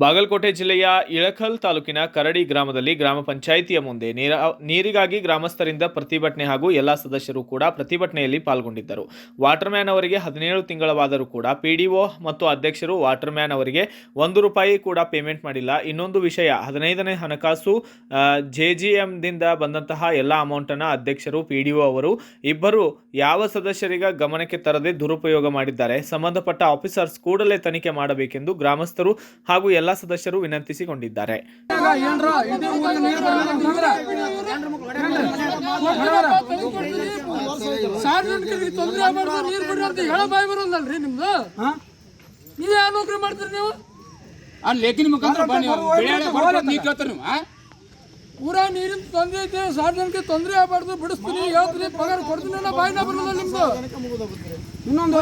ಬಾಗಲಕೋಟೆ ಜಿಲ್ಲೆಯ ಇಳಕಲ್ ತಾಲೂಕಿನ ಕರಡಿ ಗ್ರಾಮದಲ್ಲಿ ಗ್ರಾಮ ಪಂಚಾಯಿತಿಯ ಮುಂದೆ ನೀರಿಗಾಗಿ ಗ್ರಾಮಸ್ಥರಿಂದ ಪ್ರತಿಭಟನೆ ಹಾಗೂ ಎಲ್ಲ ಸದಸ್ಯರು ಕೂಡ ಪ್ರತಿಭಟನೆಯಲ್ಲಿ ಪಾಲ್ಗೊಂಡಿದ್ದರು. ವಾಟರ್ಮ್ಯಾನ್ ಅವರಿಗೆ 17 ತಿಂಗಳವಾದರೂ ಕೂಡ ಪಿಡಿಒ ಮತ್ತು ಅಧ್ಯಕ್ಷರು ವಾಟರ್ಮ್ಯಾನ್ ಅವರಿಗೆ ₹1 ಕೂಡ ಪೇಮೆಂಟ್ ಮಾಡಿಲ್ಲ. ಇನ್ನೊಂದು ವಿಷಯ, 15ನೇ ಹಣಕಾಸು ಜೆಜಿಎಂದಿಂದ ಬಂದಂತಹ ಎಲ್ಲ ಅಮೌಂಟನ್ನು ಅಧ್ಯಕ್ಷರು ಪಿಡಿಒ ಅವರು ಇಬ್ಬರು ಯಾವ ಸದಸ್ಯರಿಗ ಗಮನಕ್ಕೆ ತರದೆ ದುರುಪಯೋಗ ಮಾಡಿದ್ದಾರೆ. ಸಂಬಂಧಪಟ್ಟ ಆಫೀಸರ್ಸ್ ಕೂಡಲೇ ತನಿಖೆ ಮಾಡಬೇಕೆಂದು ಗ್ರಾಮಸ್ಥರು ಹಾಗೂ ಎಲ್ಲ ಸದಸ್ಯರು ವಿನಂತಿಸಿಕೊಂಡಿದ್ದಾರೆ. ಪೂರಾ ನೀರಿನ ತೊಂದರೆ ಐತೆ, ಸಾರ್ವಜನಿಕ ತೊಂದರೆ ಆಗಬಾರ್ದು, ಬಿಡಿಸ್ತೀನಿ, ಹೇಳ್ತೀನಿ, ಪಗಾರ ಕೊಡ್ತೀನಿ ಅನ್ನೋ ಬಾಯಿನ ಬರೋಲ್ಲ ನಿಮ್ದು. ಇನ್ನೊಂದು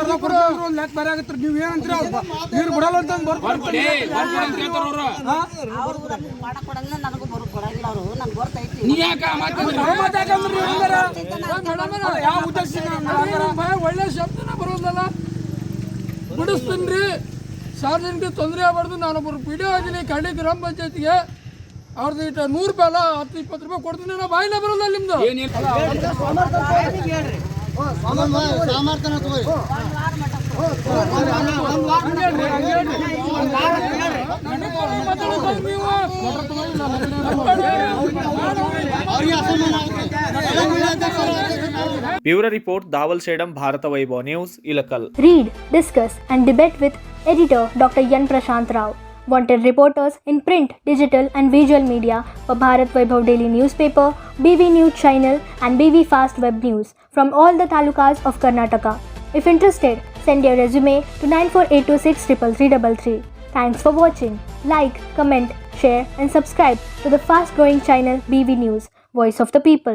ಲೆಕ್ಕ ಬೇರೆ ಆಗತ್ರಿ. ನೀವು ಏನಂತೀರಿ? ನೀರು ಬಿಡಲ್ಲ ಅಂತ ಒಳ್ಳೆ ಶಬ್ದನ ಬರೋದಲ್ಲ. ಬಿಡಿಸ್ತೀನಿ, ಸಾರ್ವಜನಿಕ ತೊಂದರೆ ಆಗಬಾರ್ದು. ನಾನೊಬ್ಬರು ಪಿಡಿಒ ಆಗಿನಿ ಕರಡಿ ಗ್ರಾಮ ಪಂಚಾಯತಿಗೆ. ಅವ್ರದ್ದು ಇಟ್ಟು ₹100 ಅಲ್ಲ, 10-20 ರೂಪಾಯಿ ಕೊಡ್ತೀನಿ ಅನ್ನೋ ಬಾಯಿನ ಬರೋಲ್ಲ ನಿಮ್ದು. Bureau report Dawal Sedam, Bharat Vaibhav news, Ilkal. Read, discuss and debate with editor Dr. Yan Prashant Rao. Wanted reporters in print, digital and visual media for Bharat Vaibhav Daily Newspaper, BV News Channel and BV Fast Web News from all the talukas of Karnataka. If interested, send your resume to 9482633333. Thanks for watching. Like, comment, share and subscribe to the fast growing channel BV News, Voice of the People.